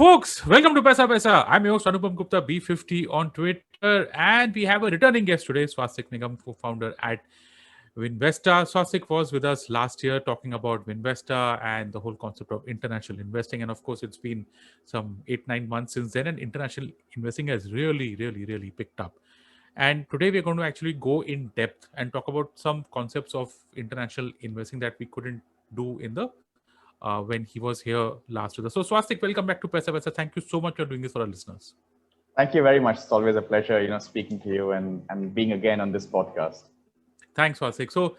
Folks, welcome to Paisa Vaisa. I'm your host Anupam Gupta, B50 on Twitter, and we have a returning guest today, Swastik Nigam, co-founder at Winvesta. Swastik was with us last year talking about Winvesta and the whole concept of international investing. And of course, it's been some 8-9 months since then, and international investing has really picked up. And today we're going to actually go in depth and talk about some concepts of international investing that we couldn't do in the when he was here last year. So Swastik, welcome back to Paisa Vaisa. Thank you so much for doing this for our listeners. Thank you very much. It's always a pleasure, speaking to you and being again on this podcast. Thanks, Swastik. So,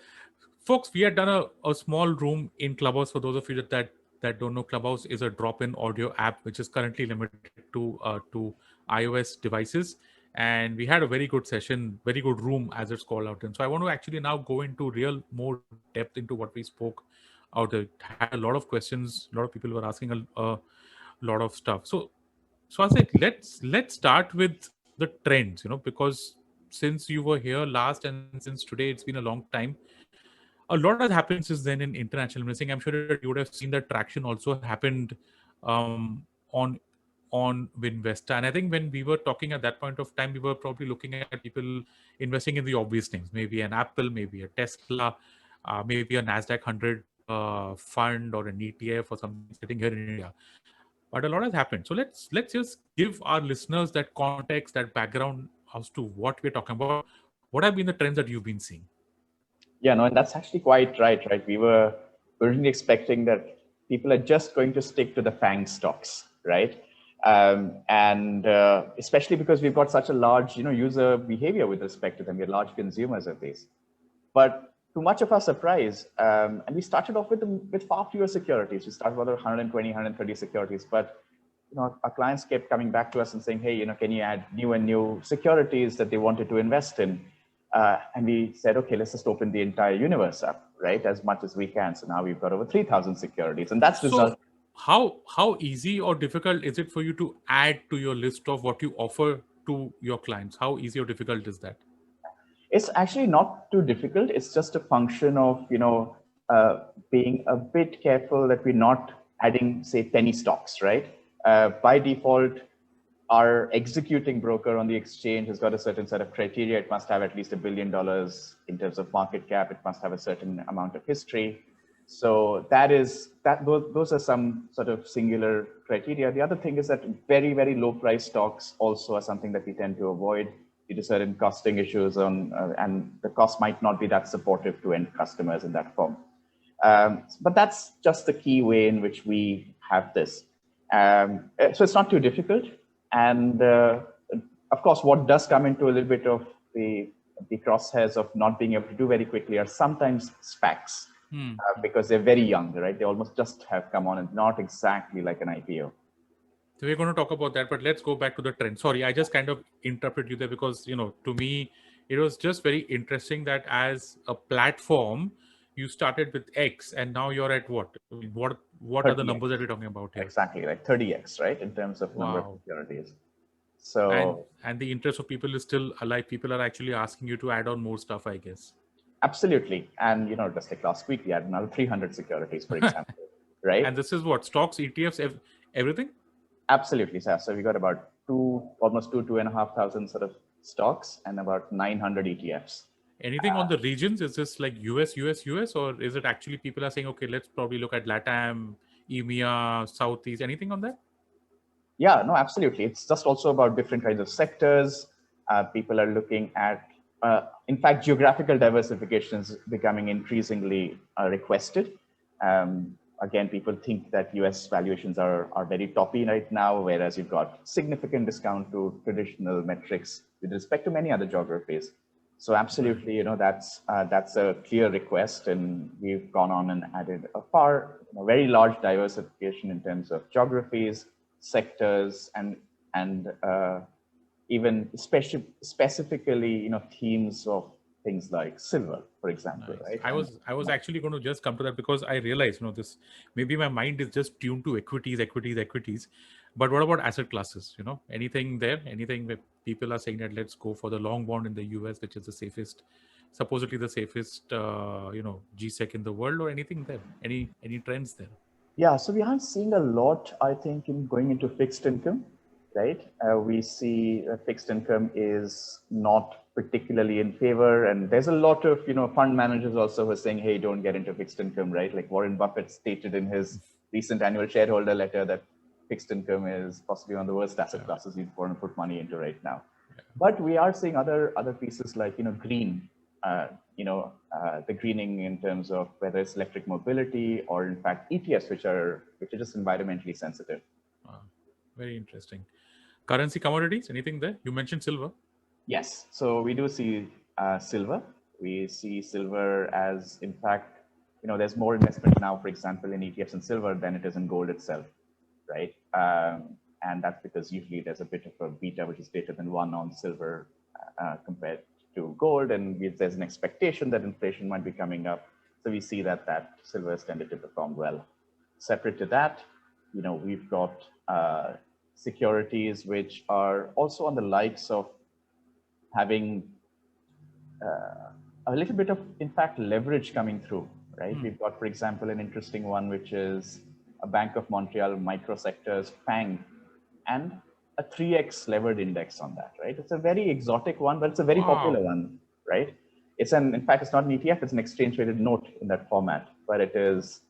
folks, we had done a small room in Clubhouse. For those of you that don't know, Clubhouse is a drop-in audio app which is currently limited to iOS devices. And we had a very good session, very good room as it's called out. And so I want to actually now go into real more depth into what we spoke out there. Had a lot of questions. A lot of people were asking a lot of stuff. So I was like, let's start with the trends, because since you were here last and since today it's been a long time, a lot has happened since then in international investing. I'm sure that you would have seen that traction also happened on Winvesta. And I think when we were talking at that point of time, we were probably looking at people investing in the obvious things, maybe an Apple, maybe a Tesla, maybe a Nasdaq 100 fund or an ETF or something sitting here in India. But a lot has happened. So let's just give our listeners that context, that background as to what we're talking about. What have been the trends that you've been seeing? Yeah, no, and that's actually quite right. We were originally expecting that people are just going to stick to the FANG stocks, right? And especially because we've got such a large, user behavior with respect to them. We're large consumers of these. But to much of our surprise, and we started off with far fewer securities. We started with 120, 130 securities, but our clients kept coming back to us and saying, hey, can you add new and new securities that they wanted to invest in? And we said, okay, let's just open the entire universe up, right, as much as we can. So now we've got over 3,000 securities, and that's so how easy or difficult is it for you to add to your list of what you offer to your clients? How easy or difficult is that? It's actually not too difficult. It's just a function of being a bit careful that we're not adding, say, penny stocks, right? By default, our executing broker on the exchange has got a certain set of criteria. It must have at least $1 billion in terms of market cap. It must have a certain amount of history. So those are some sort of singular criteria. The other thing is that very low price stocks also are something that we tend to avoid due to certain costing issues and the cost might not be that supportive to end customers in that form. But that's just the key way in which we have this. So it's not too difficult. And of course, what does come into a little bit of the crosshairs of not being able to do very quickly are sometimes SPACs, because they're very young, right? They almost just have come on and not exactly like an IPO. So we're going to talk about that, but let's go back to the trend. Sorry, I just kind of interrupted you there because, to me, it was just very interesting that as a platform, you started with X and now you're at what? I mean, what are the numbers that we're talking about here? Exactly, like 30x, right, in terms of number of securities. So and the interest of people is still alive. People are actually asking you to add on more stuff, I guess. Absolutely. And, just like last week, we had another 300 securities, for example, right? And this is what? Stocks, ETFs, everything? Absolutely, sir. So we got about almost 2,500 sort of stocks and about 900 ETFs. Anything on the regions? Is this like US, or is it actually people are saying, okay, let's probably look at LATAM, EMEA, Southeast, anything on that? Yeah, no, absolutely. It's just also about different kinds of sectors. People are looking at, in fact, geographical diversification is becoming increasingly requested. Again, people think that US valuations are very toppy right now, whereas you've got significant discount to traditional metrics with respect to many other geographies. So absolutely, that's a clear request, and we've gone on and added a very large diversification in terms of geographies, sectors, and even specifically, themes of things like silver, for example. Nice. Right? I was actually going to just come to that because I realized, this maybe my mind is just tuned to equities. But what about asset classes? Anything there? Anything where people are saying that let's go for the long bond in the US, which is the safest, supposedly the safest, GSEC in the world, or anything there? Any trends there? Yeah, so we are seeing a lot, I think, in going into fixed income, right? We see fixed income is not particularly in favor, and there's a lot of fund managers also who are saying, "Hey, don't get into fixed income," right? Like Warren Buffett stated in his recent annual shareholder letter that fixed income is possibly one of the worst asset Yeah, classes you'd want to put money into right now. yeah. But we are seeing other pieces like green, the greening in terms of whether it's electric mobility or in fact ETFs, which are just environmentally sensitive. Wow. Very interesting. Currency commodities, anything there? You mentioned silver. Yes, so we do see silver. We see silver as, in fact, there's more investment now, for example, in ETFs and silver than it is in gold itself, right? And that's because usually there's a bit of a beta which is greater than one on silver compared to gold, and there's an expectation that inflation might be coming up. So we see that silver has tended to perform well. Separate to that, we've got securities which are also on the likes of having a little bit of, in fact, leverage coming through, right? We've got, for example, an interesting one, which is a Bank of Montreal microsectors FANG and a 3x levered index on that, right? It's a very exotic one, but it's a very popular Wow. one, right? In fact, it's not an ETF, it's an exchange traded note in that format, but it is,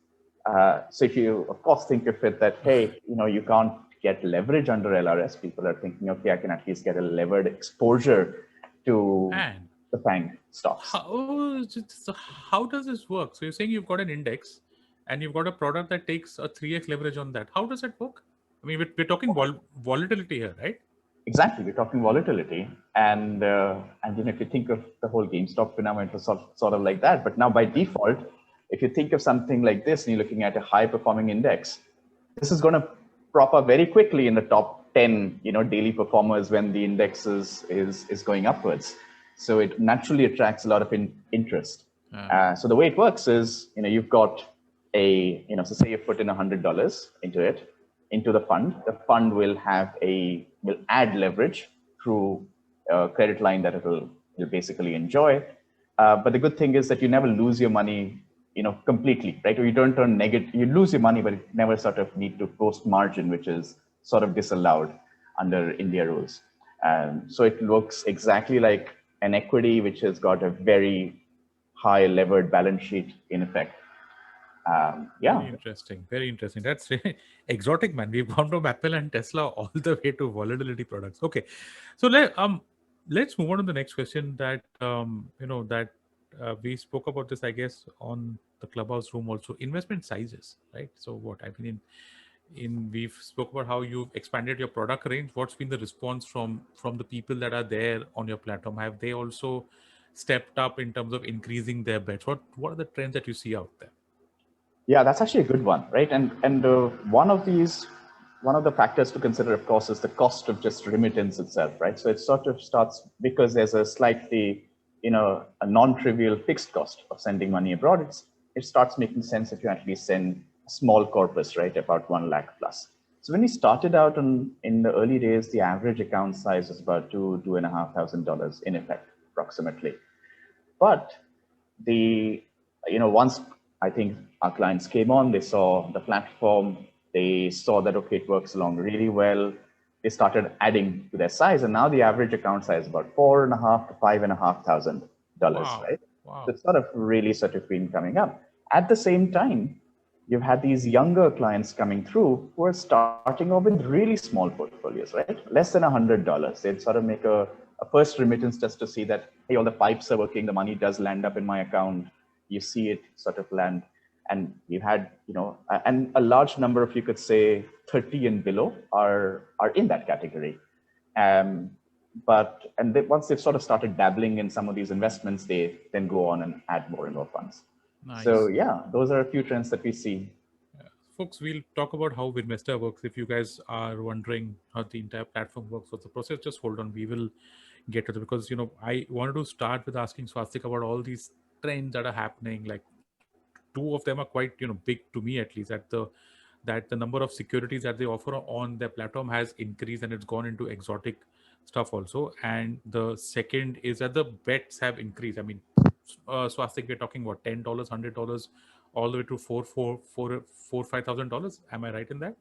so if you, of course, think of it that, hey, you can't get leverage under LRS, people are thinking, okay, I can at least get a levered exposure to Man, the FANG stocks. how does this work? So you're saying you've got an index and you've got a product that takes a 3x leverage on that. How does that work? I mean, we're talking volatility here, right? Exactly, we're talking volatility, and if you think of the whole GameStop phenomenon, it was sort of like that. But now by default, if you think of something like this, and you're looking at a high performing index, this is going to prop up very quickly in the top 10, daily performers when the index is going upwards. So it naturally attracts a lot of interest. So the way it works is, you've got so say you put in $100 into it, into the fund. The fund will add leverage through a credit line that it'll basically enjoy. But the good thing is that you never lose your money, completely, right? Or you don't turn negative. You lose your money, but you never sort of need to post margin, which is sort of disallowed under India rules. So it looks exactly like an equity, which has got a very high levered balance sheet in effect. Very Yeah. interesting. Very interesting. That's really exotic, man. We've gone from Apple and Tesla all the way to volatility products. Okay, so let's move on to the next question. We spoke about this, I guess, on the clubhouse room also. Investment sizes, right? So what I mean in we've spoke about how you've expanded your product range. What's been the response from the people that are there on your platform? Have they also stepped up in terms of increasing their bets? What are the trends that you see out there? Yeah, that's actually a good one, right? And one of the factors to consider, of course, is the cost of just remittance itself, right? So it sort of starts because there's a slightly, a non-trivial fixed cost of sending money abroad. It starts making sense if you actually send a small corpus, right, about 1 lakh plus. So when we started out in the early days, the average account size was about $2,500 in effect, approximately. But the once I think our clients came on, they saw the platform, they saw that okay, it works along really well. They started adding to their size, and now the average account size is about 4.5 to 5,500 dollars, Wow. right? So Wow. it's sort of really sort of been coming up. At the same time, you've had these younger clients coming through who are starting off with really small portfolios, right? Less than $100. They'd sort of make a first remittance just to see that, hey, all the pipes are working, the money does land up in my account. You see it sort of land. And you had, and a large number of, you could say, 30 and below are in that category. Um, once they've sort of started dabbling in some of these investments, they then go on and add more and more funds. So Nice. yeah, those are a few trends that we see. Folks, we'll talk about how Winvesta works. If you guys are wondering how the entire platform works, what's the process, just hold on. We will get to it because I wanted to start with asking Swastik about all these trends that are happening. Like two of them are quite big to me at least. That the number of securities that they offer on their platform has increased and it's gone into exotic stuff also. And the second is that the bets have increased. I mean, Swastik, we're talking about $10, $100 all the way to $4,000, $5,000. Am I right in that?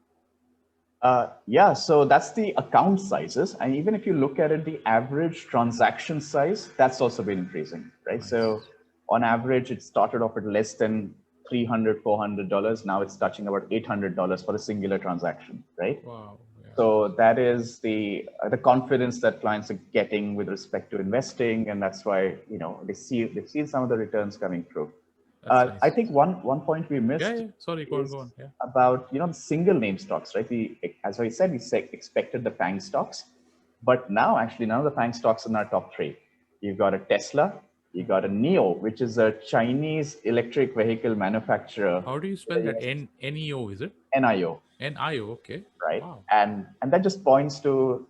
Yeah, so that's the account sizes. And even if you look at it, the average transaction size, that's also been increasing, right? So Nice. on average, it started off at less than $300, $400. Now it's touching about $800 for a singular transaction, right? Wow. Yeah. So that is the confidence that clients are getting with respect to investing, and that's why they've seen some of the returns coming through. That's I nice. think one point we Yeah. missed Yeah. Sorry. Go on. Go is on. Yeah. about the single name stocks, right? As I said, expected the FANG stocks, but now actually none of the FANG stocks in our top three. You've got a Tesla, you got a NIO, which is a Chinese electric vehicle manufacturer How do you with spell a that? US NEO, is it? NIO, NIO. Okay. right? Wow. And that just points to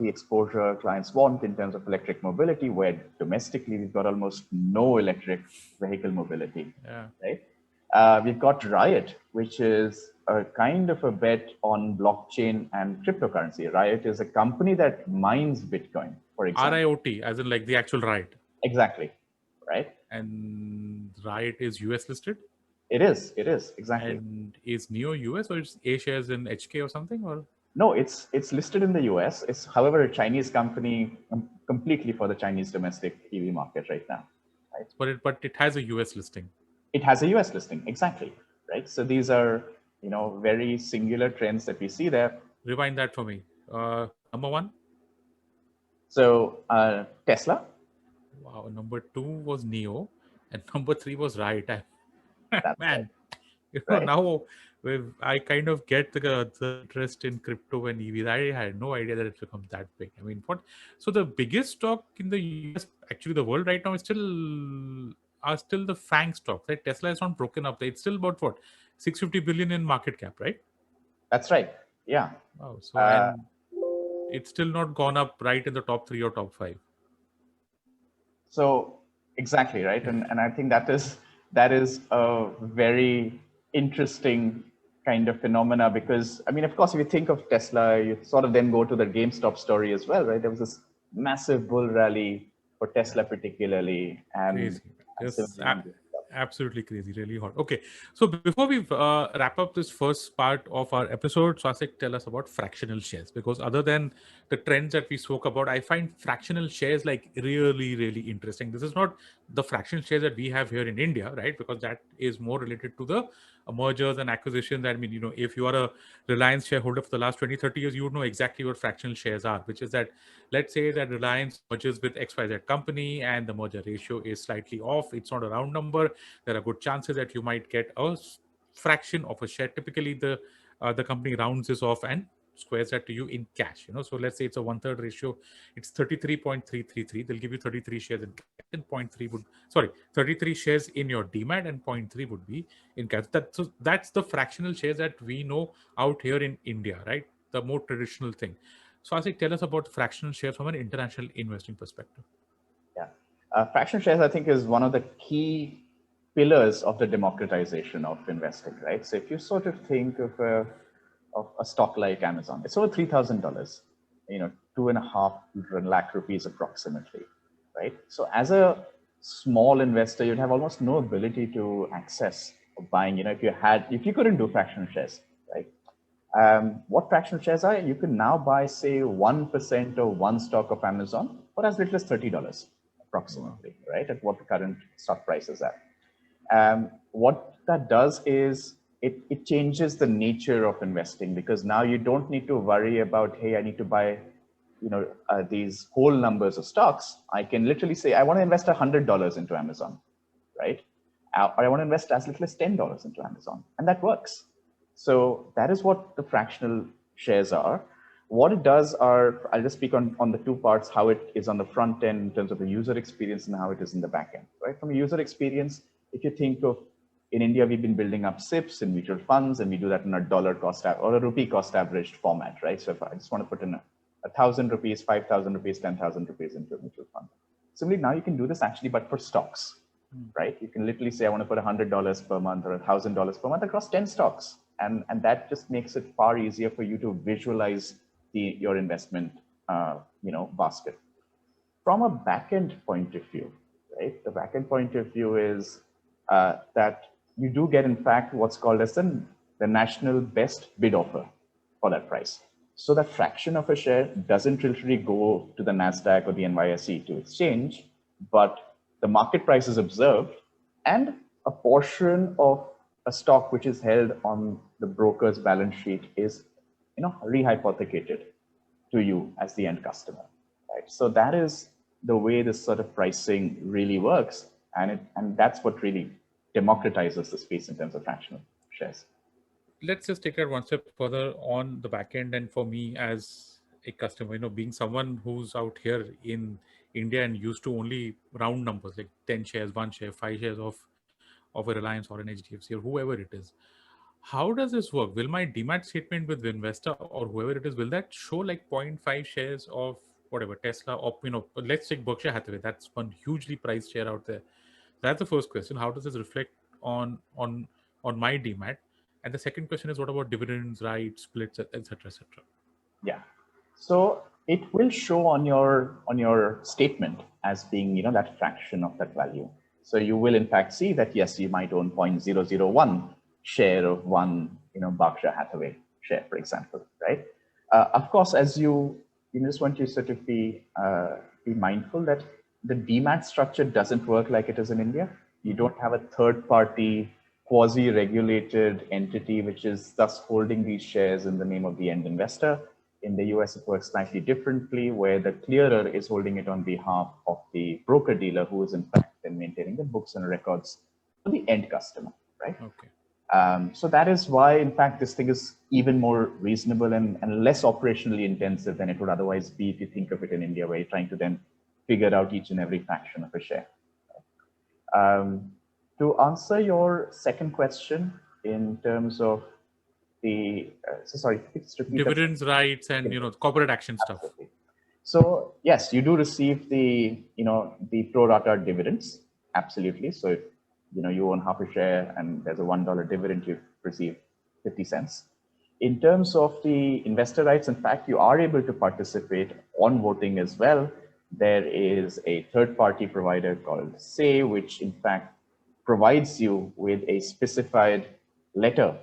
the exposure clients want in terms of electric mobility, where domestically we've got almost no electric vehicle mobility, Yeah. right? We've got Riot, which is a kind of a bet on blockchain and cryptocurrency. Riot is a company that mines Bitcoin, for example. RIOT, as in like the actual riot. Exactly, right? And riot is US listed. It is exactly. And is Neo US or it's A shares in HK or something? Or No, it's listed in the US. It's, however, a Chinese company completely for the Chinese domestic EV market right now. Right? but it has a US listing. It has a US listing, exactly. Right. So these are very singular trends that we see there. Rewind that for me. Number one. So Tesla, Wow. Number two was Neo, and number three was Riot. that's right. Man, Right. now I kind of get the interest in crypto and EVs. I had no idea that it's become that big. I mean, what? So the biggest stock in the US, actually the world right now, is still the FANG stocks. Right? Tesla is not broken up. It's still about what 650 billion in market cap, right? That's right. Yeah. Wow. So Uh, and it's still not gone up right in the top three or top five. So exactly right, and I think that is a very interesting kind of phenomena because I mean, of course, if you think of Tesla, you sort of then go to the GameStop story as well, right? There was this massive bull rally for Yeah. Tesla, particularly, and Crazy. Just similarly on GameStop. absolutely crazy, really hot. Okay, so before we wrap up this first part of our episode, Swastik, tell us about fractional shares, because other than the trends that we spoke about, I find fractional shares like really, really interesting. This is not the fractional shares that we have here in India, right? Because that is more related to the mergers and acquisitions. I mean, if you are a Reliance shareholder for the last 20, 30 years, you would know exactly what fractional shares are, which is that, let's say that Reliance merges with XYZ company and the merger ratio is slightly off. It's not a round number. There are good chances that you might get a fraction of a share. Typically, the company rounds this off and squares that to you in cash. So let's say it's a 1/3 ratio. It's 33.333. They'll give you 33 shares in cash, and point 0.3 would, sorry, 33 shares in your Demat, and point 0.3 would be in cash. That's the fractional shares that we know out here in India, right? The more traditional thing. So, Asik, tell us about fractional shares from an international investing perspective. Yeah. Fraction shares, I think, is one of the key pillars of the democratization of investing, right? So if you sort of think of a stock like Amazon, it's over $3,000, 2.5 lakh rupees approximately, right? So as a small investor, you'd have almost no ability to access buying, if you couldn't do fractional shares, right? What fractional shares are? You can now buy, say, 1% of one stock of Amazon for as little as $30 Wow. approximately, right? At what the current stock price is at. What that does is it changes the nature of investing because now you don't need to worry about, hey, I need to buy, these whole numbers of stocks. I can literally say, I want to invest $100 into Amazon, right? Or I want to invest as little as $10 into Amazon, and that works. So that is what the fractional shares are. What it does are, I'll just speak on the two parts, how it is on the front end in terms of the user experience and how it is in the back end, right? From a user experience, if you think of, in India, we've been building up SIPs and mutual funds, and we do that in a dollar cost or a rupee cost averaged format, right? So if I just want to put in 1,000 rupees, 5,000 rupees, 10,000 rupees into a mutual fund. Similarly, now you can do this actually, but for stocks, right? You can literally say, I want to put $100 per month or $1,000 per month across 10 stocks. And that just makes it far easier for you to visualize your investment, basket. From a backend point of view, right? The backend point of view is that you do get, in fact, what's called as the national best bid offer for that price. So that fraction of a share doesn't literally go to the NASDAQ or the NYSE to exchange, but the market price is observed and a portion of a stock which is held on the broker's balance sheet is, rehypothecated to you as the end customer, right? So that is the way this sort of pricing really works, and that's what really democratizes the space in terms of fractional shares. Let's just take that one step further on the back end. And for me as a customer, being someone who's out here in India and used to only round numbers like 10 shares, 1 share, 5 shares of a Reliance or an HDFC or whoever it is, how does this work? Will my Demat statement with Winvesta or whoever it is, will that show like zero point 0.5 shares of whatever Tesla or let's take Berkshire Hathaway. That's one hugely priced share out there. That's the first question. How does this reflect on my Demat? And the second question is, what about dividends, rights, splits, etc., etc.? Yeah. So it will show on your statement as being, that fraction of that value. So you will in fact see that yes, you might own 0.001 share of one, Berkshire Hathaway share, for example, right? Of course, as you just want to sort of be mindful that the Demat structure doesn't work like it is in India. You don't have a third party quasi-regulated entity which is thus holding these shares in the name of the end investor. In the US, it works slightly differently, where the clearer is holding it on behalf of the broker dealer, who is in fact then maintaining the books and records for the end customer, right? Okay. So that is why, in fact, this thing is even more reasonable and less operationally intensive than it would otherwise be if you think of it in India, where you're trying to then figure out each and every fraction of a share. To answer your second question in terms of the, sorry, please repeat that. Dividends, rights, and corporate action stuff. Absolutely. So yes, you do receive the pro rata dividends. Absolutely. So if you own half a share and there's a $1 dividend, you receive 50 cents. In terms of the investor rights, in fact, you are able to participate on voting as well. There is a third-party provider called Say, which in fact provides you with a specified letter,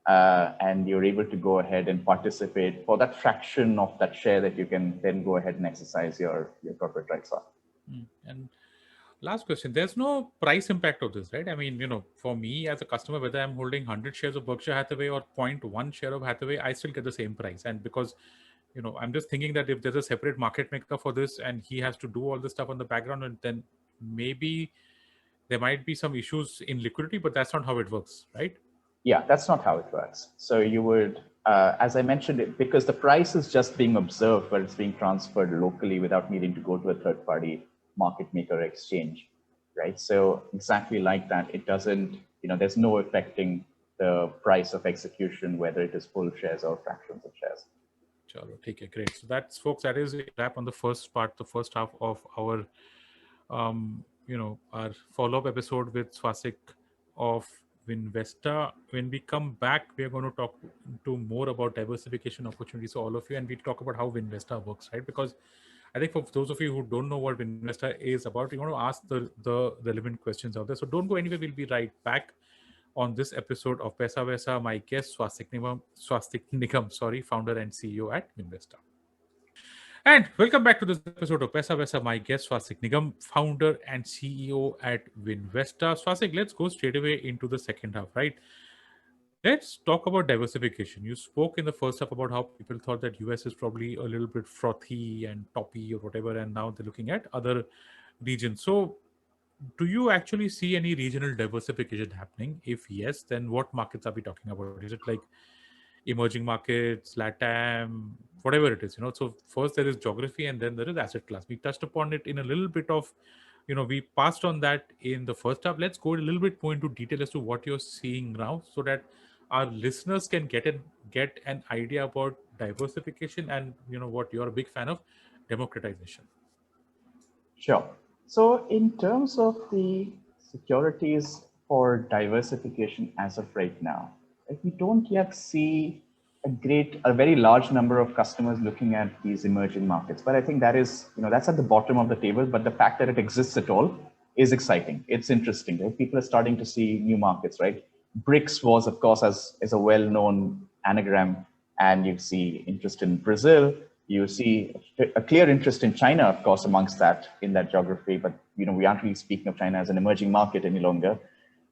and you're able to go ahead and participate for that fraction of that share that you can then go ahead and exercise your corporate rights on. And last question, there's no price impact of this, right? I mean, for me as a customer, whether I'm holding 100 shares of Berkshire Hathaway or 0.1 share of Hathaway, I still get the same price. And because I'm just thinking that if there's a separate market maker for this and he has to do all this stuff on the background, and then maybe there might be some issues in liquidity, but that's not how it works, right? Yeah, that's not how it works. So you would, as I mentioned, because the price is just being observed, but it's being transferred locally without needing to go to a third-party market maker exchange, right? So exactly like that, it doesn't, there's no affecting the price of execution, whether it is full shares or fractions of shares. Chalo, take great. So that's, folks, that is a wrap on the first part, the first half of our our follow-up episode with Swastik of Winvesta. When we come back, we are going to talk to more about diversification opportunities for all of you, and we talk about how Winvesta works, right? Because I think for those of you who don't know what Winvesta is about, you want to ask the relevant questions out there. So don't go anywhere. We'll be right back on this episode of Paisa Vaisa. My guest, Swastik Nigam, founder and CEO at Winvesta. And welcome back to this episode of Paisa Vaisa. My guest, Swastik Nigam, founder and CEO at Winvesta. Swastik, let's go straight away into the second half, right? Let's talk about diversification. You spoke in the first half about how people thought that US is probably a little bit frothy and toppy or whatever, and now they're looking at other regions. So do you actually see any regional diversification happening? If yes, then what markets are we talking about? Is it like emerging markets, LATAM, whatever it is? So first there is geography and then there is asset class. We touched upon it in a little bit of, we passed on that in the first half. Let's go a little bit more into detail as to what you're seeing now so that our listeners can get an idea about diversification and, what you're a big fan of, democratization. Sure. So in terms of the securities for diversification as of right now, we don't yet see a very large number of customers looking at these emerging markets. But I think that is, that's at the bottom of the table. But the fact that it exists at all is exciting. It's interesting. Right? People are starting to see new markets, right? BRICS was, of course, as a well-known anagram, and you see interest in Brazil. You see a clear interest in China, of course, amongst that in that geography. But we aren't really speaking of China as an emerging market any longer.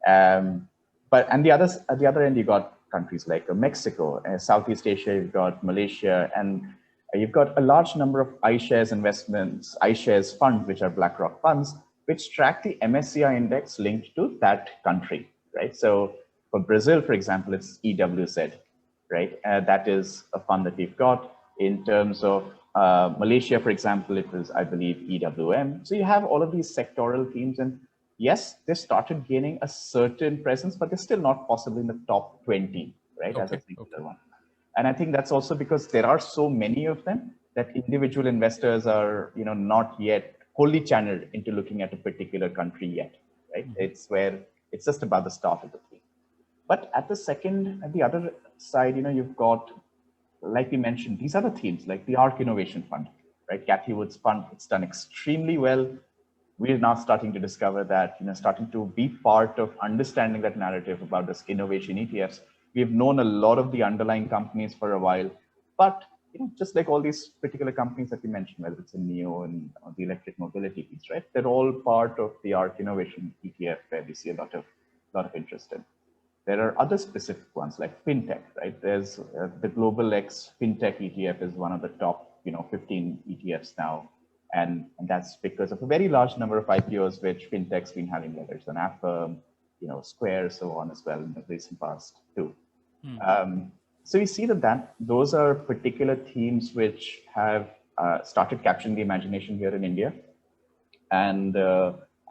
Um, but and the others at the other end, you got countries like Mexico, Southeast Asia. You've got Malaysia, and you've got a large number of iShares investments, iShares funds, which are BlackRock funds, which track the MSCI index linked to that country, right? So for Brazil, for example, it's EWZ, right? That is a fund that we've got. In terms of Malaysia, for example, it was, I believe, EWM. So you have all of these sectoral themes, and yes, they started gaining a certain presence, but they're still not possibly in the top 20, right? As a singular one. And I think that's also because there are so many of them that individual investors are, not yet wholly channeled into looking at a particular country yet, right? It's where it's just about the start of the thing. But at the other side, you've got, like we mentioned, these other themes like the ARC Innovation Fund, right? Cathy Wood's fund, it's done extremely well. We're now starting to discover that, starting to be part of understanding that narrative about this innovation ETFs. We've known a lot of the underlying companies for a while, but just like all these particular companies that we mentioned, whether it's in NEO and the electric mobility piece, right? They're all part of the ARC Innovation ETF, where we see a lot of interest in. There are other specific ones like fintech, right? There's the Global X Fintech ETF is one of the top, 15 ETFs now. And that's because of a very large number of IPOs which fintech's been having, whether it's an Affirm, Square, so on as well in the recent past too. So we see that those are particular themes which have started capturing the imagination here in India, and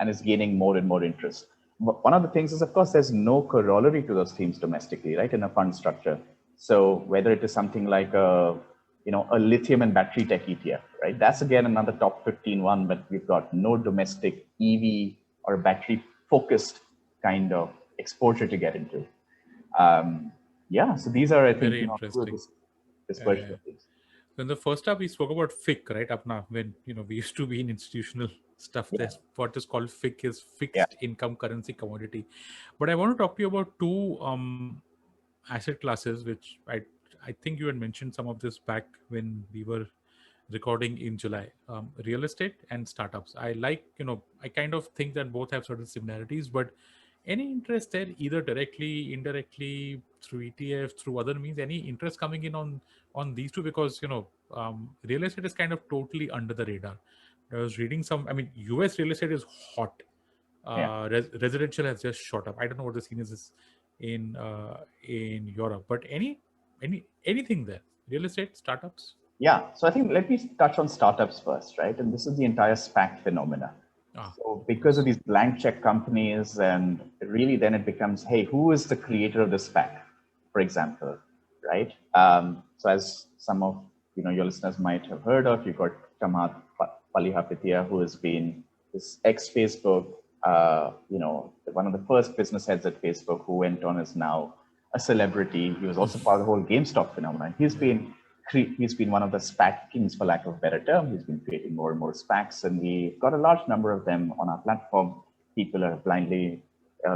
is gaining more and more interest. One of the things is, of course, there's no corollary to those themes domestically, right, in a fund structure. So whether it is something like a lithium and battery tech ETF, right? That's again another top 15 one, but we've got no domestic EV or battery focused kind of exposure to get into. So these are, I think, Very interesting. dispersion of these. In the first half, we spoke about FIC, right? Apna, when we used to be in institutional stuff. Yeah. There's what is called FIC is Yeah. fixed income currency commodity. But I want to talk to you about two asset classes, which I think you had mentioned some of this back when we were recording in July. Real estate and startups. I kind of think that both have certain similarities, but any interest there, either directly, indirectly, through ETF, through other means, any interest coming in on these two? Because real estate is kind of totally under the radar. I was reading US real estate is hot. Residential has just shot up. I don't know what the scene is in Europe, but anything there, real estate, startups. Yeah, so I think let me touch on startups first, right? And this is the entire SPAC phenomena. So because of these blank check companies, and really then it becomes, hey, who is the creator of the SPAC, for example, right? So as some of your listeners might have heard of, you've got Chamath Palihapitiya, who has been this ex-Facebook, one of the first business heads at Facebook, who went on as now a celebrity. He was also part of the whole GameStop phenomenon. He's been one of the SPAC kings, for lack of a better term. He's been creating more and more SPACs, and we've got a large number of them on our platform. People are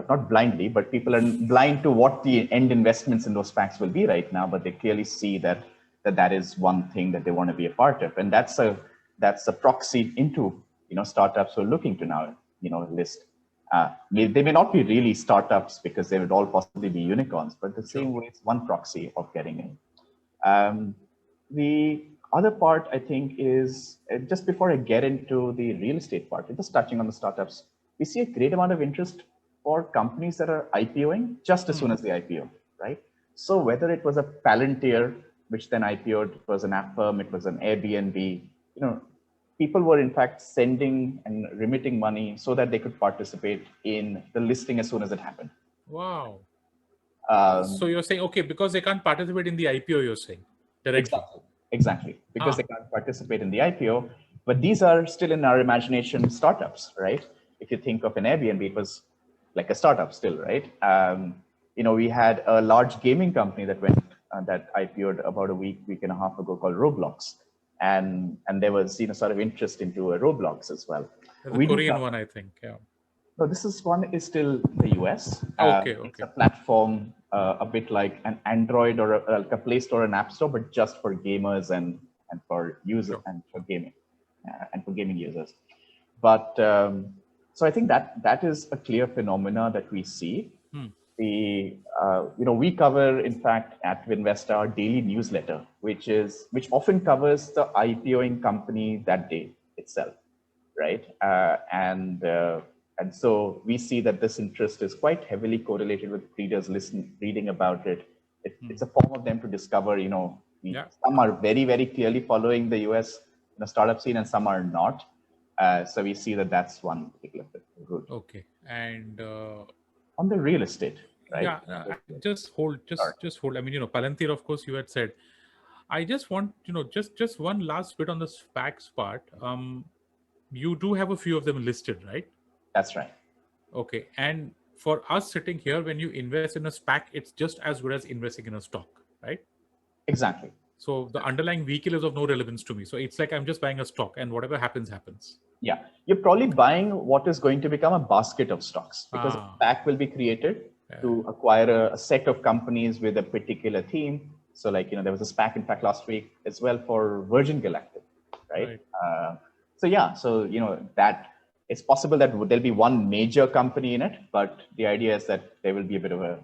not blindly, but people are blind to what the end investments in those SPACs will be right now, but they clearly see that is one thing that they want to be a part of. And that's a proxy into, startups who are looking to now, list. They may not be really startups because they would all possibly be unicorns, but the same way it's one proxy of getting in. The other part, I think, is just before I get into the real estate part, just touching on the startups, we see a great amount of interest for companies that are IPOing just as soon as they IPO, right? So whether it was a Palantir, which then IPO'd, it was an Affirm, it was an Airbnb, people were in fact sending and remitting money so that they could participate in the listing as soon as it happened. Wow. So you're saying, okay, because they can't participate in the IPO, you're saying directly. Exactly. Because they can't participate in the IPO, but these are still in our imagination startups, right? If you think of an Airbnb, it was like a startup still, right? We had a large gaming company that went that IPO'd about a week and a half ago called Roblox, and there was sort of interest into a Roblox as well. The Korean one, I think. Yeah. No, this is one is still the US. Okay, It's a okay, platform a bit like an Android or like a Play Store and App Store, but just for gamers and for user sure. and for gaming and for gaming users. But so I think that is a clear phenomena that we see. Hmm. We cover, in fact, at Winvesta our daily newsletter, which often covers the IPOing company that day itself, right? And so we see that this interest is quite heavily correlated with readers reading about it. It's a form of them to discover, Yeah. some are very, very clearly following the US startup scene and some are not. So we see that that's one particular route. Okay. And On the real estate, right? yeah, just hold, Sorry. just hold. I mean, Palantir, of course, you had said. I just want, just one last bit on the SPACs part. You do have a few of them listed, right? That's right. Okay. And for us sitting here, when you invest in a SPAC, it's just as good as investing in a stock, right? Exactly. So the underlying vehicle is of no relevance to me. So it's like I'm just buying a stock, and whatever happens, happens. Yeah. You're probably buying what is going to become a basket of stocks because a Ah, SPAC will be created yeah, to acquire a set of companies with a particular theme. So, like, there was a SPAC, in fact, last week as well for Virgin Galactic, right? right. So, yeah, so, that it's possible that there'll be one major company in it, but the idea is that there will be a bit of a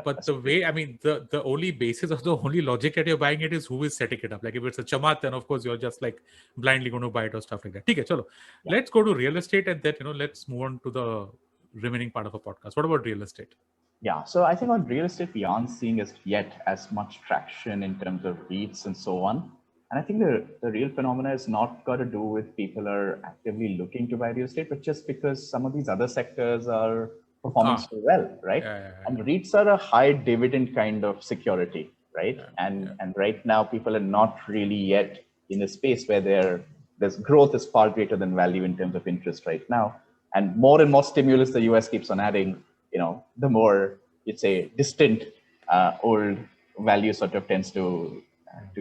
But the split. way, I mean, the only basis of the only logic that you're buying it is who is setting it up. Like if it's a chamat, then of course you're just like blindly going to buy it or stuff like that. Okay, chalo. Yeah. Let's go to real estate and then let's move on to the remaining part of a podcast. What about real estate? Yeah, so I think on real estate, we aren't seeing as yet as much traction in terms of REITs and so on. And I think the real phenomena is not got to do with people are actively looking to buy real estate, but just because some of these other sectors are performing Ah, so well, right? yeah, yeah, And REITs are a high dividend kind of security, right? yeah, And yeah. and right now people are not really yet in a space where there's growth is far greater than value in terms of interest right now. And more stimulus the US keeps on adding, the more you'd say distant old value sort of tends to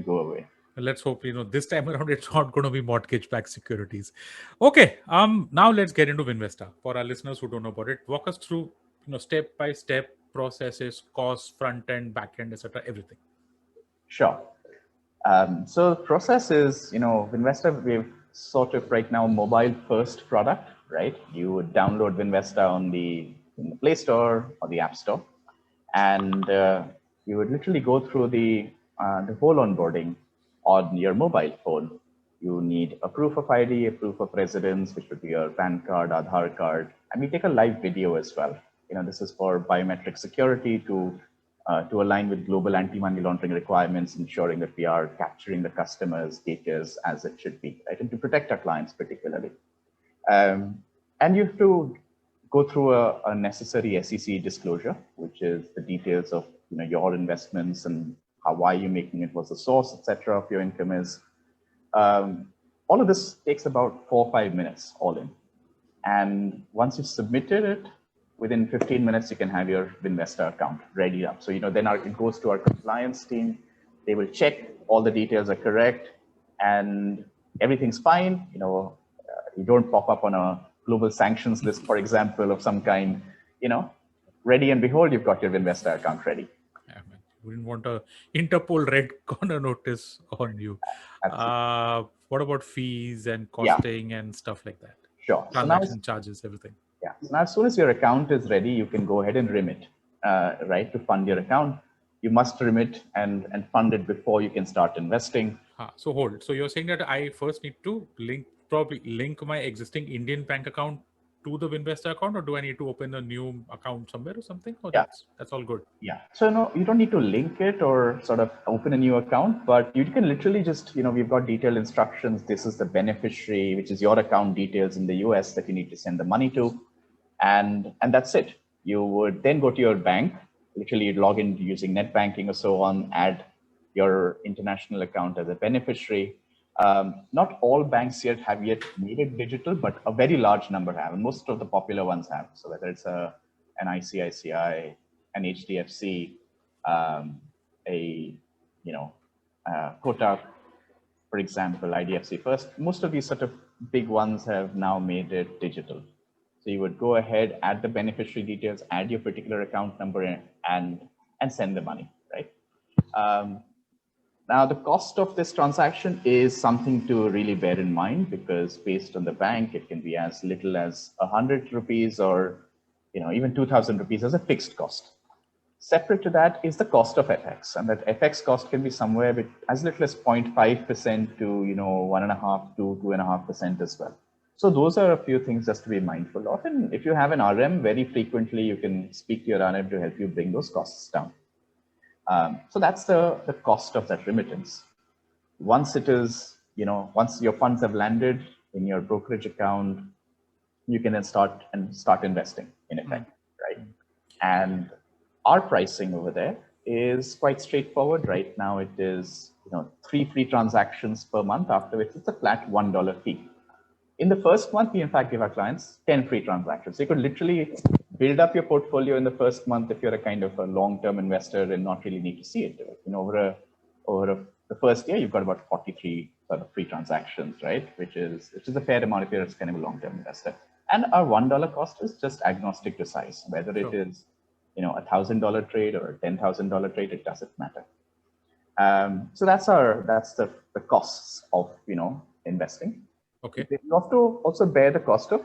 go away. Let's hope this time around it's not going to be mortgage-backed securities. Okay, now let's get into Winvesta. For our listeners who don't know about it, walk us through step by step processes, costs, front end, back end, etc. Everything. Sure. So process is, Winvesta, we've sort of right now mobile first product, right? You would download Winvesta in the Play Store or the App Store, and you would literally go through the whole onboarding on your mobile phone. You need a proof of ID, a proof of residence, which would be your PAN card, Aadhaar card, and we take a live video as well. This is for biometric security to align with global anti-money laundering requirements, ensuring that we are capturing the customer's data as it should be, right? And to protect our clients particularly. And you have to go through a necessary SEC disclosure, which is the details of your investments and why you're making it, what the source, etc., of your income is. All of this takes about 4 or 5 minutes all in. And once you've submitted it, within 15 minutes, you can have your Winvesta account ready up. So, then it goes to our compliance team. They will check all the details are correct and everything's fine. You don't pop up on a global sanctions list, for example, of some kind, ready and behold, you've got your Winvesta account ready. Yeah, man. We didn't want a Interpol red corner notice on you. Absolutely. What about fees and Yeah, costing and stuff like that? sure. Transaction charges, everything. So now as soon as your account is ready, you can go ahead and remit, right? To fund your account, you must remit and fund it before you can start investing. So hold. So you're saying that I first need to probably link my existing Indian bank account to the Winvesta account, or do I need to open a new account somewhere or something? Or Yeah. that's all good. Yeah. So no, you don't need to link it or sort of open a new account, but you can literally just, we've got detailed instructions. This is the beneficiary, which is your account details in the US that you need to send the money to. And that's it. You would then go to your bank, literally you'd log in using net banking or so on, add your international account as a beneficiary. Not all banks yet have made it digital, but a very large number have, and most of the popular ones have. So whether it's an ICICI, an HDFC, a Kotak, for example, IDFC First, most of these sort of big ones have now made it digital. So you would go ahead, add the beneficiary details, add your particular account number, and send the money, right? Now, the cost of this transaction is something to really bear in mind, because based on the bank, it can be as little as 100 rupees or even 2,000 rupees as a fixed cost. Separate to that is the cost of FX, and that FX cost can be somewhere as little as 0.5% to 1.5 to 2.5% as well. So those are a few things just to be mindful of. And if you have an RM, very frequently you can speak to your RM to help you bring those costs down. So that's the cost of that remittance. Once it is, once your funds have landed in your brokerage account, you can then start investing in effect, right? And our pricing over there is quite straightforward. Right now, it is 3 free transactions per month, after which it's a flat $1 fee. In the first month, we in fact give our clients 10 free transactions. So you could literally build up your portfolio in the first month if you're a kind of a long-term investor and not really need to see it. The first year, you've got about 43 sort of free transactions, right? Which is a fair amount if you're kind of a long-term investor. And our $1 cost is just agnostic to size, whether it is $1,000 trade or a $10,000 trade, it doesn't matter. So that's the costs of investing. Okay. You have to also bear the cost of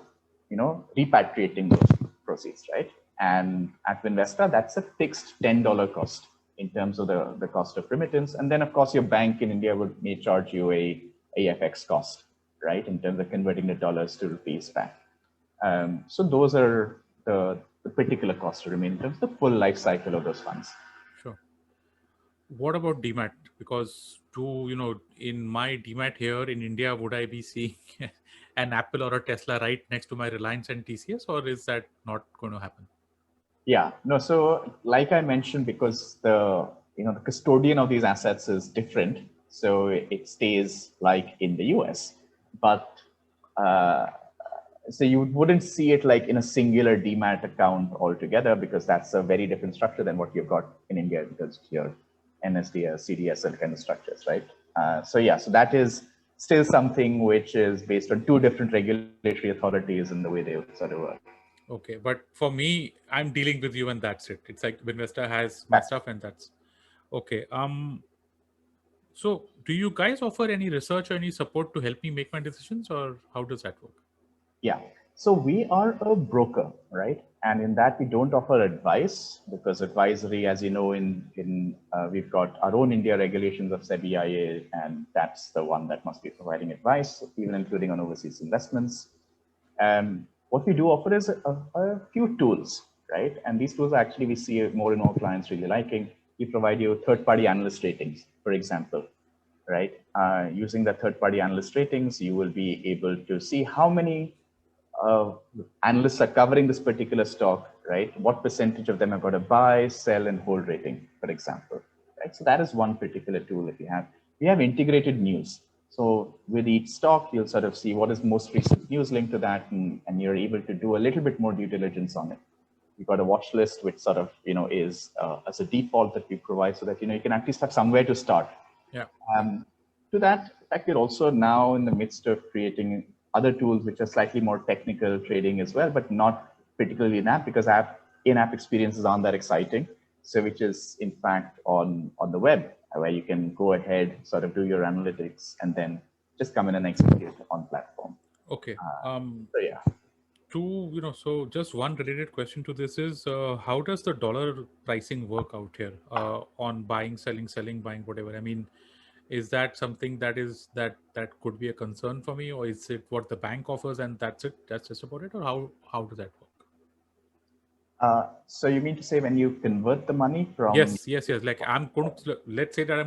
repatriating those proceeds, right? And at Winvesta, that's a fixed $10 cost in terms of the cost of remittance. And then of course your bank in India may charge you a FX cost, right? In terms of converting the dollars to rupees back. So those are the particular costs to remain in terms of the full life cycle of those funds. Sure. What about Demat? Because in my Demat here in India, would I be seeing an Apple or a Tesla right next to my Reliance and TCS, or is that not going to happen? Yeah, no. So like I mentioned, because the custodian of these assets is different, so it stays like in the US, but so you wouldn't see it like in a singular Demat account altogether, because that's a very different structure than what you've got in India, because your NSDS, CDSL kind of structures, right? So that is still something which is based on two different regulatory authorities and the way they sort of work. Okay, but for me, I'm dealing with you and that's it. It's like Winvesta has my stuff and that's okay. So do you guys offer any research or any support to help me make my decisions, or how does that work? Yeah. So we are a broker, right? And in that we don't offer advice, because advisory, as you know, we've got our own India regulations of SEBI IA, and that's the one that must be providing advice, even including on overseas investments. What we do offer is a few tools, right? And these tools actually we see more and more clients really liking. We provide you third-party analyst ratings, for example, right? Using the third-party analyst ratings, you will be able to see how many analysts are covering this particular stock, right? What percentage of them have got a buy, sell, and hold rating, for example, right? So that is one particular tool that we have. We have integrated news. So with each stock, you'll sort of see what is most recent news linked to that, and you're able to do a little bit more due diligence on it. We've got a watch list, which sort of, is as a default that we provide, so that, you can at least have somewhere to start. Yeah. To that, in fact, we're also now in the midst of creating other tools which are slightly more technical trading as well, but not particularly in-app, because in-app experiences aren't that exciting. So which is in fact on the web, where you can go ahead, sort of do your analytics, and then just come in and execute on platform. Okay. So yeah. So just one related question to this is, how does the dollar pricing work out here on buying, selling, buying, whatever? I mean, is that something that could be a concern for me, or is it what the bank offers and that's it? That's just about it, or how does that work? So you mean to say when you convert the money from? Yes. Like I'm going to, let's say that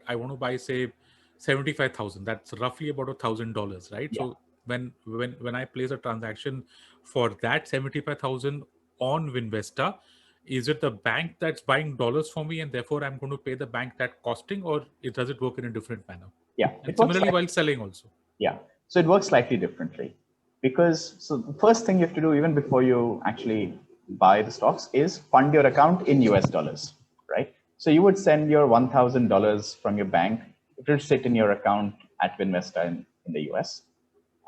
I want to buy, say, 75,000. That's roughly about $1,000, right? Yeah. So when I place a transaction for that 75,000 on Winvesta, is it the bank that's buying dollars for me, and therefore I'm going to pay the bank that costing, or does it work in a different manner? Yeah. And similarly while selling also. Yeah. So it works slightly differently, because the first thing you have to do, even before you actually buy the stocks, is fund your account in US dollars, right? So you would send your $1,000 from your bank. It will sit in your account at Winvesta in the US.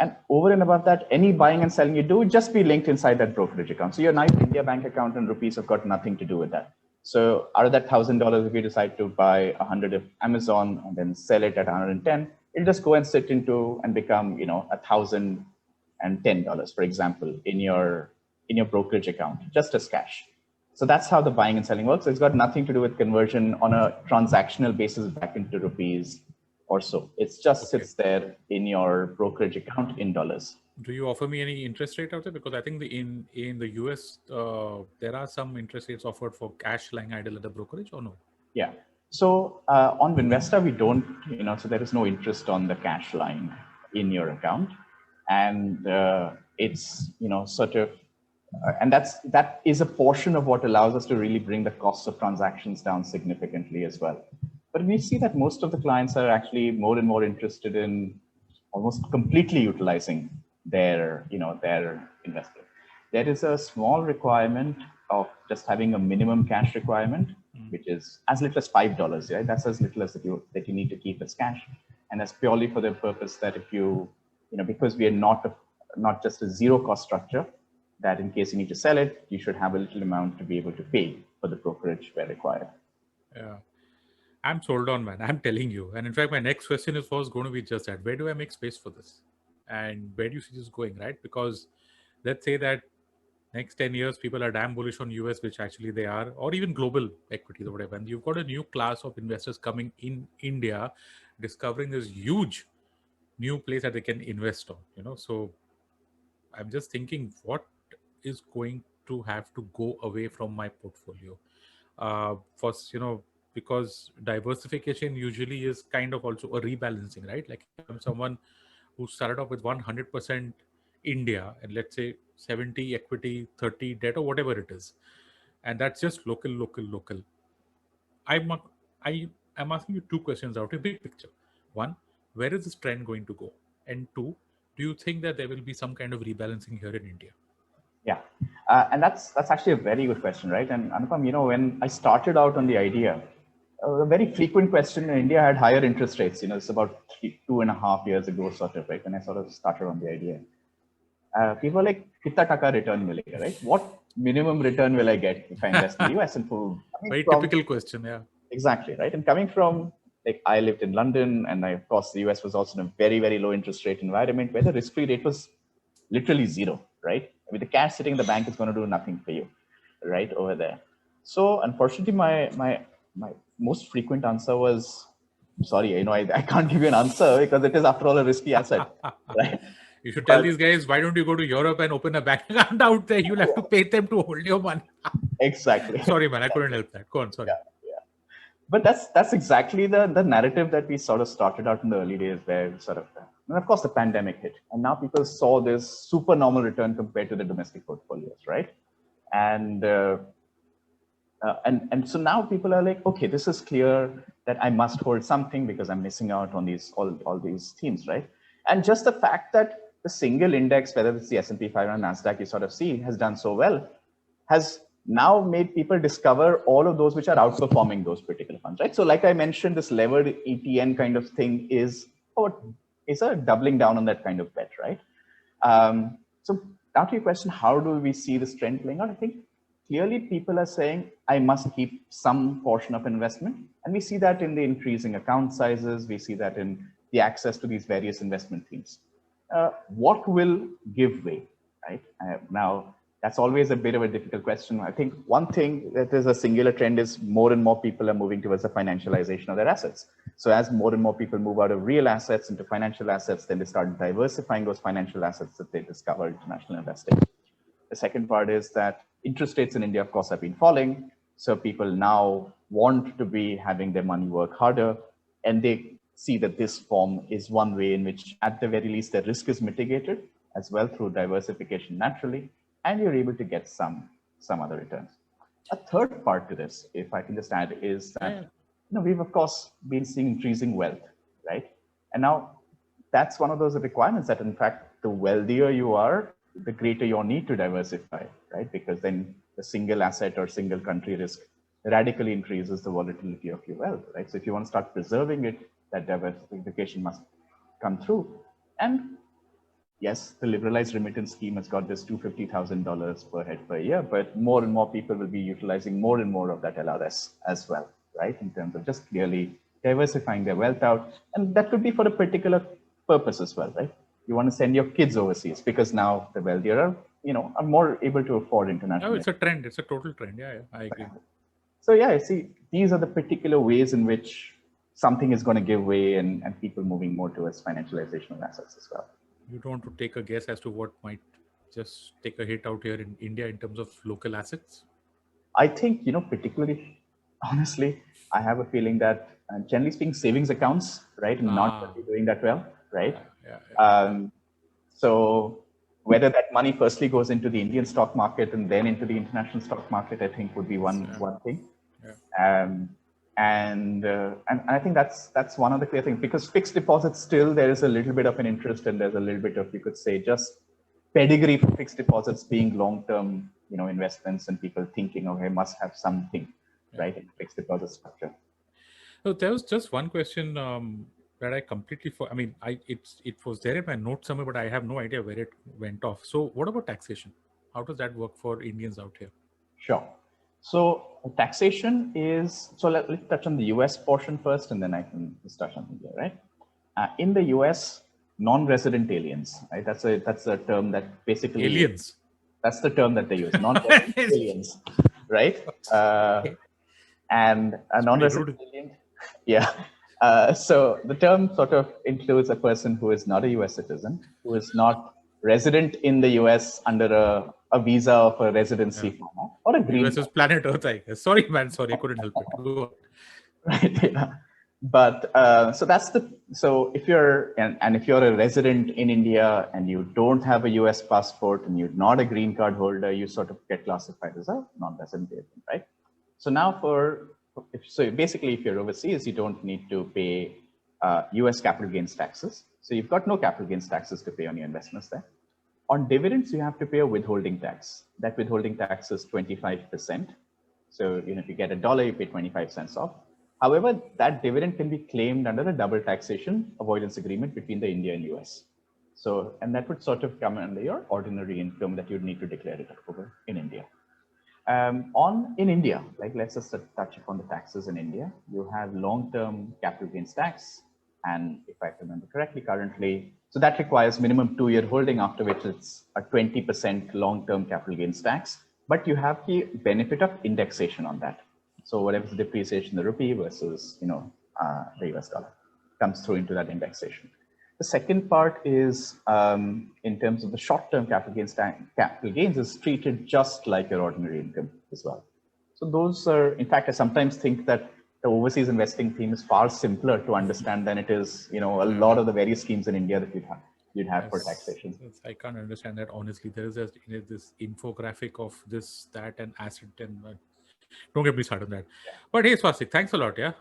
And over and above that, any buying and selling you do would just be linked inside that brokerage account. So your India bank account and rupees have got nothing to do with that. So out of that $1,000, if you decide to buy 100 of Amazon and then sell it at 110, it'll just go and sit into and become, $1,010, for example, in your brokerage account, just as cash. So that's how the buying and selling works. It's got nothing to do with conversion on a transactional basis back into rupees or so. It just sits there in your brokerage account in dollars. Do you offer me any interest rate out there? Because I think in the US there are some interest rates offered for cash lying idle at the brokerage, or no? Yeah. So on Winvesta, we don't, so there is no interest on the cash line in your account, and it's sort of, and that is a portion of what allows us to really bring the cost of transactions down significantly as well. But we see that most of the clients are actually more and more interested in almost completely utilizing their investment. There is a small requirement of just having a minimum cash requirement, which is as little as $5. Right? That's as little as that you need to keep as cash, and that's purely for the purpose that if because we are not just a zero cost structure, that in case you need to sell it, you should have a little amount to be able to pay for the brokerage where required. Yeah. I'm sold on, man. I'm telling you. And in fact, my next question was going to be just that. Where do I make space for this? And where do you see this going, right? Because let's say that next 10 years, people are damn bullish on US, which actually they are, or even global equities or whatever. And you've got a new class of investors coming in India, discovering this huge new place that they can invest on, So I'm just thinking, what is going to have to go away from my portfolio? First, because diversification usually is kind of also a rebalancing, right? Like if I'm someone who started off with 100% India and let's say 70 equity, 30 debt or whatever it is, and that's just local. I'm I am asking you two questions out of a big picture. One, where is this trend going to go? And two, do you think that there will be some kind of rebalancing here in India? Yeah, and that's actually a very good question, right? And Anupam, when I started out on the idea, a very frequent question in India had higher interest rates. It's about 2.5 years ago, sort of, right? When I sort of started on the idea, people were like, "Kitna taka return milega, right? What minimum return will I get if I invest in the US?" And very typical question, yeah. Exactly, right? And coming from, like, I lived in London, and of course, the US was also in a very, very low interest rate environment where the risk-free rate was literally zero, right? I mean, the cash sitting in the bank is going to do nothing for you, right, over there. So unfortunately, my most frequent answer was, sorry, I can't give you an answer because it is, after all, a risky asset, right? You should tell these guys, why don't you go to Europe and open a bank account out there? You'll have to pay them to hold your money. Exactly. Sorry, man, I couldn't help that. Go on, sorry. Yeah. But that's exactly the narrative that we sort of started out in the early days, where sort of, and of course the pandemic hit, and now people saw this super normal return compared to the domestic portfolios, right? And so now people are like, okay, this is clear that I must hold something because I'm missing out on these all these themes, right? And just the fact that the single index, whether it's the S&P 500 or NASDAQ, you sort of see has done so well, has now made people discover all of those which are outperforming those particular funds, right? So like I mentioned, this levered ETN kind of thing is a doubling down on that kind of bet, right? So now to your question, how do we see this trend playing out? I think clearly people are saying, I must keep some portion of investment. And we see that in the increasing account sizes. We see that in the access to these various investment themes. What will give way, right? Now, that's always a bit of a difficult question. I think one thing that is a singular trend is more and more people are moving towards the financialization of their assets. So as more and more people move out of real assets into financial assets, then they start diversifying those financial assets that they discover international investing. The second part is that interest rates in India, of course, have been falling. So people now want to be having their money work harder, and they see that this form is one way in which, at the very least, the risk is mitigated as well through diversification naturally, and you're able to get some other returns. A third part to this, if I can just add, is that we've of course been seeing increasing wealth, right? And now that's one of those requirements that, in fact, the wealthier you are, the greater your need to diversify, right? Because then the single asset or single country risk radically increases the volatility of your wealth, right? So if you want to start preserving it, that diversification must come through. And yes, the liberalized remittance scheme has got this $250,000 per head per year, but more and more people will be utilizing more and more of that LRS as well, right? In terms of just clearly diversifying their wealth out. And that could be for a particular purpose as well, right? You want to send your kids overseas because now the wealthier are, are more able to afford Oh, international. it's a trend. It's a total trend. Yeah, yeah, I agree. So yeah, I see these are the particular ways in which something is going to give way and people moving more towards financialization of assets as well. You don't want to take a guess as to what might just take a hit out here in India in terms of local assets? I think, particularly, honestly, I have a feeling that generally speaking, savings accounts, right, are not Ah, really doing that well, right? yeah, yeah, yeah. Um, so whether that money firstly goes into the Indian stock market and then into the international stock market, I think would be one thing. Yeah. Um, and I think that's one of the clear things because fixed deposits still there is a little bit of an interest and there's a little bit of you could say just pedigree for fixed deposits being long term investments and people thinking okay must have something Yeah. right in fixed deposit structure. So there was just one question that I completely I mean, it was there in my notes somewhere, but I have no idea where it went off. So what about taxation? How does that work for Indians out here? Sure. So taxation is so let's touch on the US portion first and then I can just touch on India, right? In the US, non-resident aliens, right? That's a term that basically Aliens. that's the term that they use, non-resident aliens, right? Okay. And a It's pretty non-resident rude. alien, yeah. So the term sort of includes a person who is not a US citizen, who is not resident in the US under a visa of a residency Yeah. format or a green US is card. planet Earth, I guess. Sorry, man. Sorry, I couldn't help it. Go on. Right? Yeah. But so that's the so if you're and if you're a resident in India and you don't have a US passport and you're not a green card holder, you sort of get classified as a non-resident alien, right? So now so basically if you're overseas, you don't need to pay US capital gains taxes. So you've got no capital gains taxes to pay on your investments there. On dividends, you have to pay a withholding tax. That withholding tax is 25%. So, if you get $1, you pay 25 cents off. However, that dividend can be claimed under a double taxation avoidance agreement between the India and US. So, and that would sort of come under your ordinary income that you'd need to declare it over in India. In India, like let's just touch upon the taxes in India. You have long-term capital gains tax, and if I remember correctly, currently, so that requires minimum 2-year holding, after which it's a 20% long-term capital gains tax. But you have the benefit of indexation on that. So whatever the depreciation of the rupee versus the US dollar comes through into that indexation. The second part is in terms of the short-term capital gains is treated just like your ordinary income as well. So those are, in fact, I sometimes think that the overseas investing theme is far simpler to understand than it is, a lot of the various schemes in India that you'd have for Yes, taxation. I can't understand that honestly. There is just this infographic of this, that, and asset, and don't get me started on that. But hey, Swastik, thanks a lot. Yeah,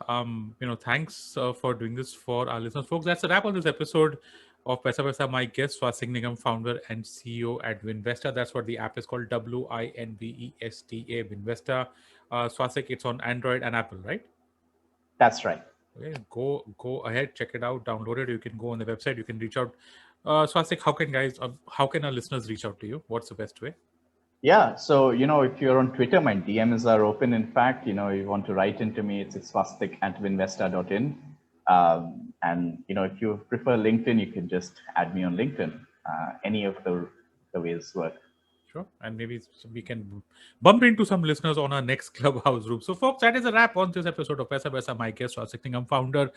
thanks for doing this for our listeners, folks. That's a wrap on this episode of Paisa Vaisa. My guest, Swastik Nigam, founder and CEO at Winvesta. That's what the app is called. WINVESTA Winvesta. Swastik, it's on Android and Apple, right? That's right. Okay, go ahead, check it out, download it. You can go on the website. You can reach out. Swastik, how can our listeners reach out to you? What's the best way? Yeah. So, if you're on Twitter, my DMs are open. In fact, you want to write into me, it's swastik@winvesta.in. And, if you prefer LinkedIn, you can just add me on LinkedIn. Any of the ways work. Sure. And maybe we can bump into some listeners on our next clubhouse group. So, folks, that is a wrap on this episode of Paisa Vaisa. My guest, Swastik Nigam, founder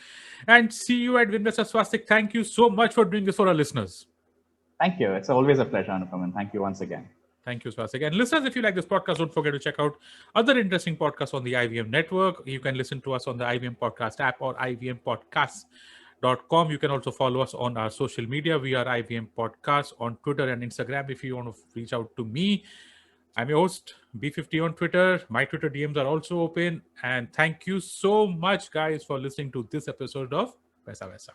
and CEO at Winvesta. Swastik, thank you so much for doing this for our listeners. Thank you. It's always a pleasure, Anupam, and thank you once again. Thank you, Swastik. And listeners, if you like this podcast, don't forget to check out other interesting podcasts on the IVM network. You can listen to us on the IVM Podcast app or ivmpodcast.com. You can also follow us on our social media. We are IVM Podcast on Twitter and Instagram. If you want to reach out to me, I'm your host, B50 on Twitter. My Twitter DMs are also open. And thank you so much, guys, for listening to this episode of Paisa Vaisa.